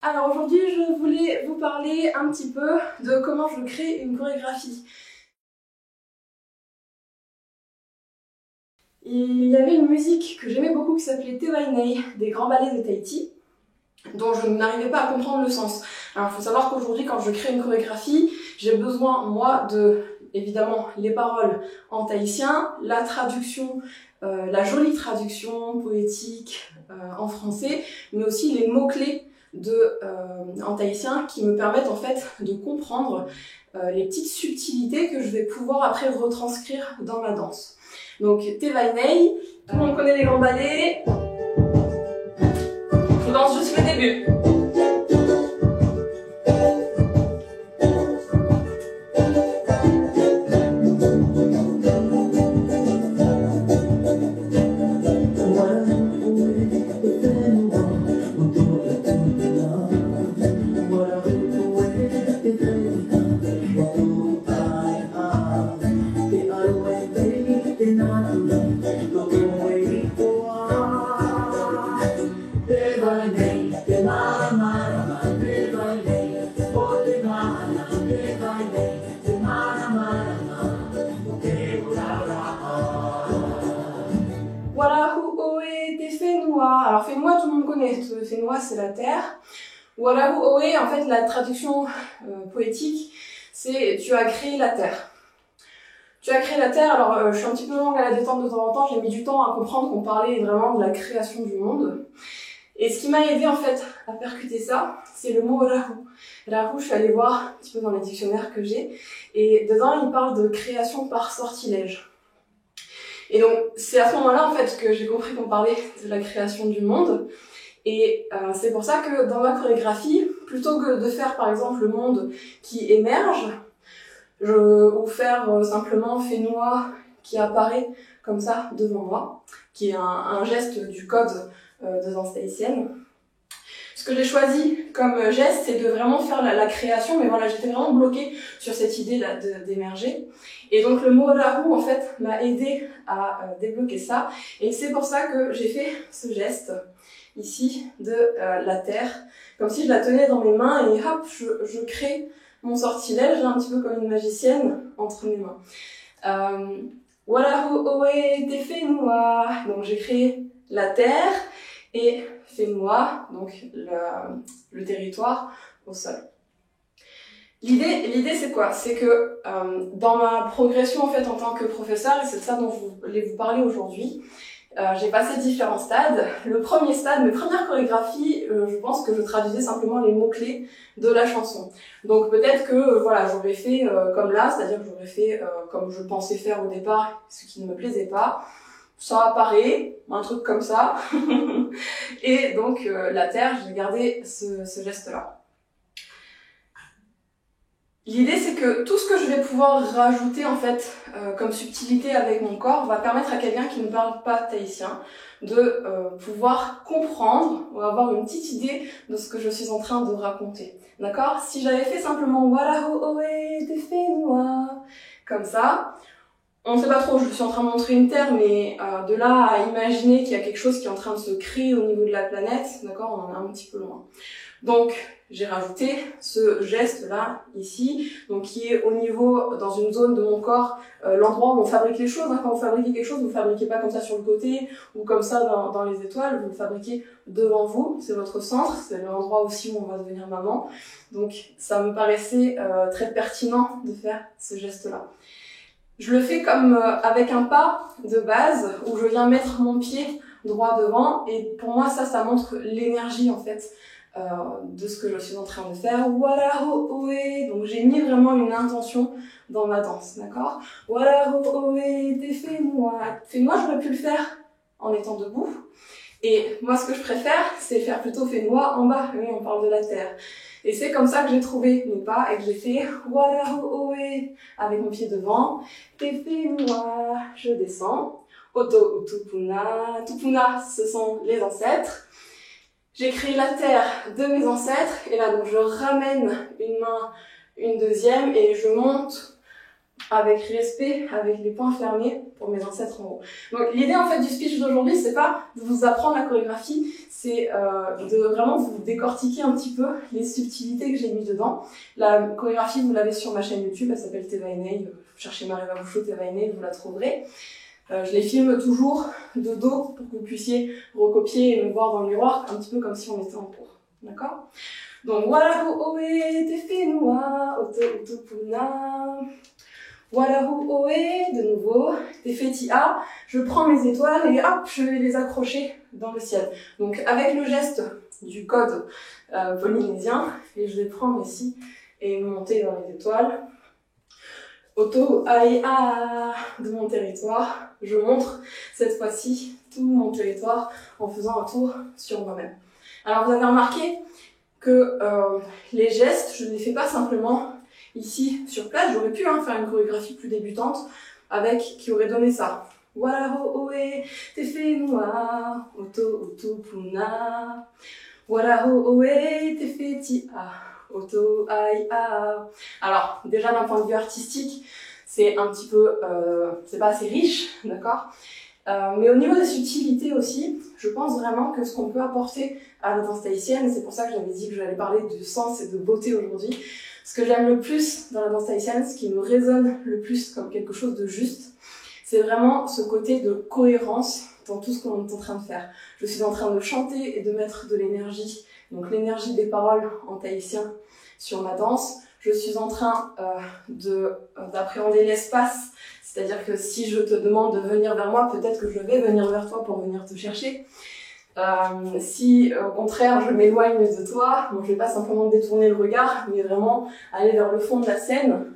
Alors aujourd'hui, je voulais vous parler un petit peu de comment je crée une chorégraphie. Il y avait une musique que j'aimais beaucoup qui s'appelait Te Wainei, des grands ballets de Tahiti, dont je n'arrivais pas à comprendre le sens. Alors il faut savoir qu'aujourd'hui, quand je crée une chorégraphie, j'ai besoin, moi, de, évidemment, les paroles en tahitien, la traduction, la jolie traduction poétique en français, mais aussi les mots-clés en tahitien qui me permettent en fait de comprendre les petites subtilités que je vais pouvoir après retranscrire dans ma danse. Donc Te Wainei, tout le monde connaît les grands ballets. Je vous danse juste le début. Warahu Oe Te Whenua. Alors Whenua, tout le monde connaît. Whenua, c'est la terre. Warahu Oe, en fait, la traduction poétique, c'est tu as créé la terre. Tu as créé la terre. Alors, je suis un petit peu longue à la détente de temps en temps. J'ai mis du temps à comprendre qu'on parlait vraiment de la création du monde. Et ce qui m'a aidé en fait à percuter ça, c'est le mot Rahu. Rahu, je suis allée voir un petit peu dans les dictionnaires que j'ai, et dedans il parle de création par sortilège. Et donc c'est à ce moment-là en fait que j'ai compris qu'on parlait de la création du monde. Et c'est pour ça que dans ma chorégraphie, plutôt que de faire par exemple le monde qui émerge, ou faire simplement Whenua qui apparaît comme ça devant moi, qui est un geste du code de danse tahitienne. Ce que j'ai choisi comme geste, c'est de vraiment faire la création, mais voilà, j'étais vraiment bloquée sur cette idée-là d'émerger. Et donc le mot Rahu, en fait, m'a aidé à débloquer ça. Et c'est pour ça que j'ai fait ce geste, ici, de la terre, comme si je la tenais dans mes mains et hop, je crée mon sortilège, là, un petit peu comme une magicienne, entre mes mains. Warahu Oe Te Whenua. Donc j'ai créé la terre et Whenua, donc le territoire au sol. L'idée c'est quoi? C'est que dans ma progression en fait en tant que professeur, et c'est de ça dont je voulais vous parler aujourd'hui, j'ai passé différents stades. Le premier stade, mes premières chorégraphies, je pense que je traduisais simplement les mots-clés de la chanson. Donc peut-être que voilà, j'aurais fait comme là, c'est-à-dire que j'aurais fait comme je pensais faire au départ, ce qui ne me plaisait pas. Ça apparaît, un truc comme ça. Et donc la terre, j'ai gardé ce geste-là. L'idée c'est que tout ce que je vais pouvoir rajouter en fait comme subtilité avec mon corps va permettre à quelqu'un qui ne parle pas tahitien de pouvoir comprendre ou avoir une petite idée de ce que je suis en train de raconter. D'accord? Si j'avais fait simplement Warahu Oe Te Whenua comme ça, on ne sait pas trop, je suis en train de montrer une terre, mais de là à imaginer qu'il y a quelque chose qui est en train de se créer au niveau de la planète, d'accord, on en est un petit peu loin. Donc, j'ai rajouté ce geste-là, ici, donc qui est au niveau, dans une zone de mon corps, l'endroit où on fabrique les choses. Hein. Quand vous fabriquez quelque chose, vous ne fabriquez pas comme ça sur le côté, ou comme ça dans les étoiles, vous le fabriquez devant vous, c'est votre centre, c'est l'endroit aussi où on va devenir maman. Donc, ça me paraissait très pertinent de faire ce geste-là. Je le fais comme avec un pas de base où je viens mettre mon pied droit devant et pour moi ça montre l'énergie en fait de ce que je suis en train de faire. Warahu Oe, donc j'ai mis vraiment une intention dans ma danse, d'accord? Warahu Oe Te Whenua. Whenua, j'aurais pu le faire en étant debout. Et moi ce que je préfère, c'est faire plutôt Whenua en bas, oui, on parle de la terre. Et c'est comme ça que j'ai trouvé mes pas et que j'ai fait Warahu Oe avec mon pied devant, Te Whenua, je descends, Oto Utupuna, Tupuna ce sont les ancêtres. J'ai créé la terre de mes ancêtres et là donc je ramène une main, une deuxième et je monte avec respect, avec les poings fermés pour mes ancêtres en haut. Donc l'idée en fait du speech d'aujourd'hui, c'est pas de vous apprendre la chorégraphie, c'est de vraiment vous décortiquer un petit peu les subtilités que j'ai mis dedans. La chorégraphie, vous l'avez sur ma chaîne YouTube, elle s'appelle Teva Enei, cherchez Mariva Bouchot, Teva Enei, vous la trouverez. Je les filme toujours de dos pour que vous puissiez recopier et me voir dans le miroir, un petit peu comme si on était en cours. D'accord? Donc voilà, oe, te whenua, oto utupuna. Voilà, oe, de nouveau, te tia. Je prends mes étoiles et hop, je vais les accrocher dans le ciel. Donc avec le geste du code polynésien, et je les prends ici et monter dans les étoiles. Oto aia de mon territoire, je montre cette fois-ci tout mon territoire en faisant un tour sur moi-même. Alors vous avez remarqué que les gestes, je ne les fais pas simplement ici sur place. J'aurais pu faire une chorégraphie plus débutante avec qui aurait donné ça. Wala oe te whenua, oto utupuna. Wala oe te tia. Oto aia. Alors, déjà d'un point de vue artistique, c'est un petit peu, c'est pas assez riche, d'accord? Mais au niveau des subtilités aussi, je pense vraiment que ce qu'on peut apporter à la danse tahitienne, et c'est pour ça que j'avais dit que j'allais parler de sens et de beauté aujourd'hui, ce que j'aime le plus dans la danse tahitienne, ce qui me résonne le plus comme quelque chose de juste, c'est vraiment ce côté de cohérence dans tout ce qu'on est en train de faire. Je suis en train de chanter et de mettre de l'énergie, donc l'énergie des paroles en tahitien sur ma danse. Je suis en train d'appréhender l'espace, c'est-à-dire que si je te demande de venir vers moi, peut-être que je vais venir vers toi pour venir te chercher. Si au contraire je m'éloigne de toi, bon, je vais pas simplement détourner le regard, mais vraiment aller vers le fond de la scène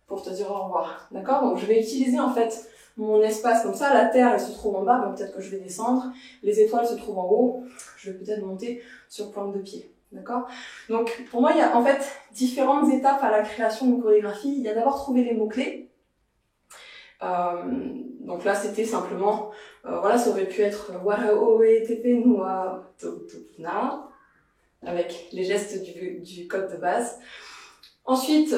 pour te dire au revoir. D'accord? Donc je vais utiliser en fait mon espace comme ça, la terre elle se trouve en bas, donc peut-être que je vais descendre, les étoiles se trouvent en haut, je vais peut-être monter sur pointe de pied. D'accord? Donc pour moi il y a en fait différentes étapes à la création d'une chorégraphie. Il y a d'abord trouver les mots-clés. Donc là c'était simplement voilà, ça aurait pu être wara oe te whenua utupuna avec les gestes du code de base. Ensuite,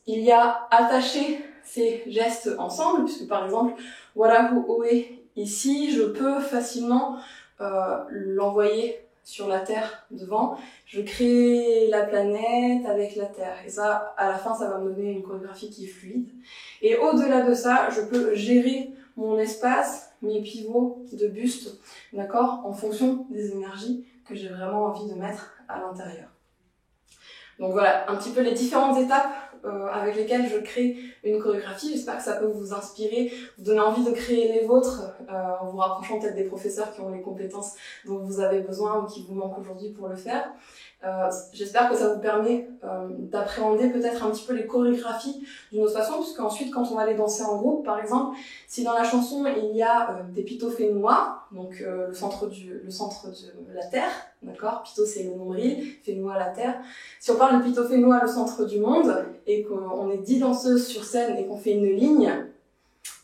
il y a attacher ces gestes ensemble, puisque par exemple wara oe ici, je peux facilement l'envoyer sur la Terre devant. Je crée la planète avec la Terre. Et ça, à la fin, ça va me donner une chorégraphie qui est fluide. Et au-delà de ça, je peux gérer mon espace, mes pivots de buste, d'accord, en fonction des énergies que j'ai vraiment envie de mettre à l'intérieur. Donc voilà, un petit peu les différentes étapes avec lesquelles je crée une chorégraphie. J'espère que ça peut vous inspirer, vous donner envie de créer les vôtres, en vous rapprochant peut-être des professeurs qui ont les compétences dont vous avez besoin ou qui vous manquent aujourd'hui pour le faire. J'espère que ça vous permet d'appréhender peut-être un petit peu les chorégraphies d'une autre façon, puisque ensuite quand on va aller danser en groupe, par exemple, si dans la chanson il y a des pito whenua, donc le centre de la terre, d'accord, pito c'est le nombril, whenua la terre. Si on parle de pito whenua, le centre du monde, et qu'on est 10 danseuses sur scène et qu'on fait une ligne,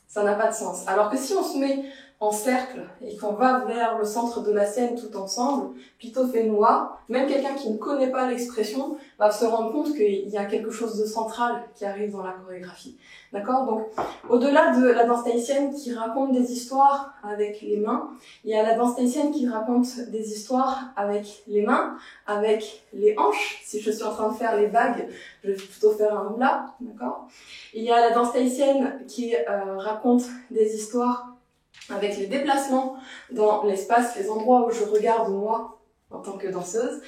ça n'a pas de sens. Alors que si on se met en cercle et qu'on va vers le centre de la scène tout ensemble, pito whenua, même quelqu'un qui ne connaît pas l'expression va se rendre compte qu'il y a quelque chose de central qui arrive dans la chorégraphie. D'accord? Donc, au-delà de la danse tahitienne qui raconte des histoires avec les mains, il y a la danse tahitienne qui raconte des histoires avec les mains, avec les hanches. Si je suis en train de faire les vagues, je vais plutôt faire un hula, d'accord? Il y a la danse tahitienne qui raconte des histoires avec les déplacements dans l'espace, les endroits où je regarde moi en tant que danseuse.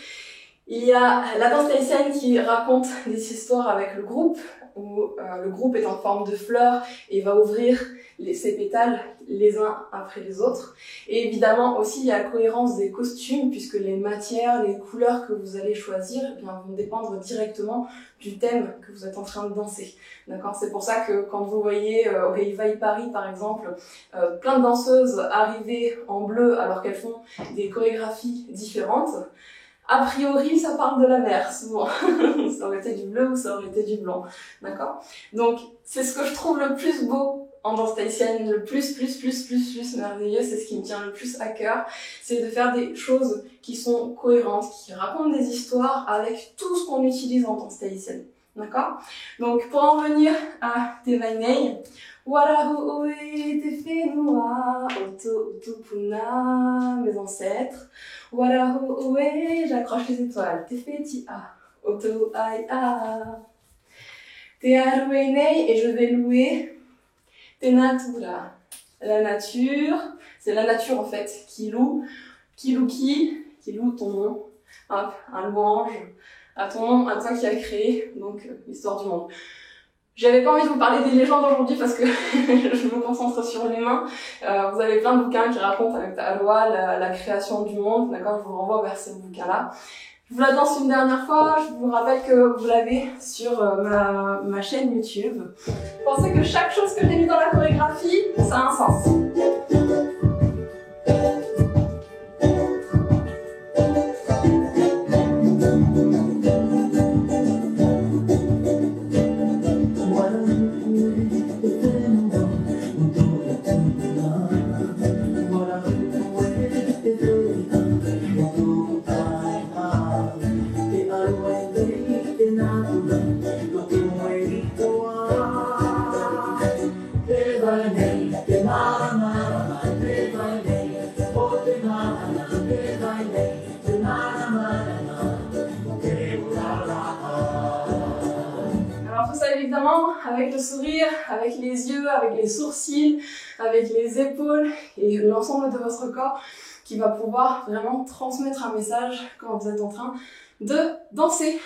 Il y a la danse tahitienne qui raconte des histoires avec le groupe, où le groupe est en forme de fleurs et va ouvrir ses pétales les uns après les autres. Et évidemment aussi il y a la cohérence des costumes, puisque les matières, les couleurs que vous allez choisir vont dépendre directement du thème que vous êtes en train de danser. D'accord? C'est pour ça que quand vous voyez au Réveil Paris par exemple, plein de danseuses arriver en bleu alors qu'elles font des chorégraphies différentes, a priori, ça parle de la mer, souvent. Ça aurait été du bleu ou ça aurait été du blanc. D'accord? Donc, c'est ce que je trouve le plus beau en danse tahitienne, le plus merveilleux, c'est ce qui me tient le plus à cœur, c'est de faire des choses qui sont cohérentes, qui racontent des histoires avec tout ce qu'on utilise en danse tahitienne. D'accord? Donc, pour en venir à Te Vainei, Warahu Ue Te Whenua, Oto Utupuna, mes ancêtres. Warahu Ue, j'accroche les étoiles. Te Tia, Oto Aia. Te Aruenei, et je vais louer Te Natura. La nature, c'est la nature en fait qui loue ton nom. Hop, un louange à ton nom, à toi qui as créé, donc l'histoire du monde. J'avais pas envie de vous parler des légendes aujourd'hui parce que je me concentre sur l'humain. Vous avez plein de bouquins qui racontent avec Aloha la création du monde, d'accord? Je vous renvoie vers ces bouquins-là. Je vous la danse une dernière fois, je vous rappelle que vous l'avez sur ma chaîne YouTube. Pensez que chaque chose que j'ai mis dans la chorégraphie, ça a un sens. Alors tout ça évidemment avec le sourire, avec les yeux, avec les sourcils, avec les épaules et l'ensemble de votre corps qui va pouvoir vraiment transmettre un message quand vous êtes en train de danser.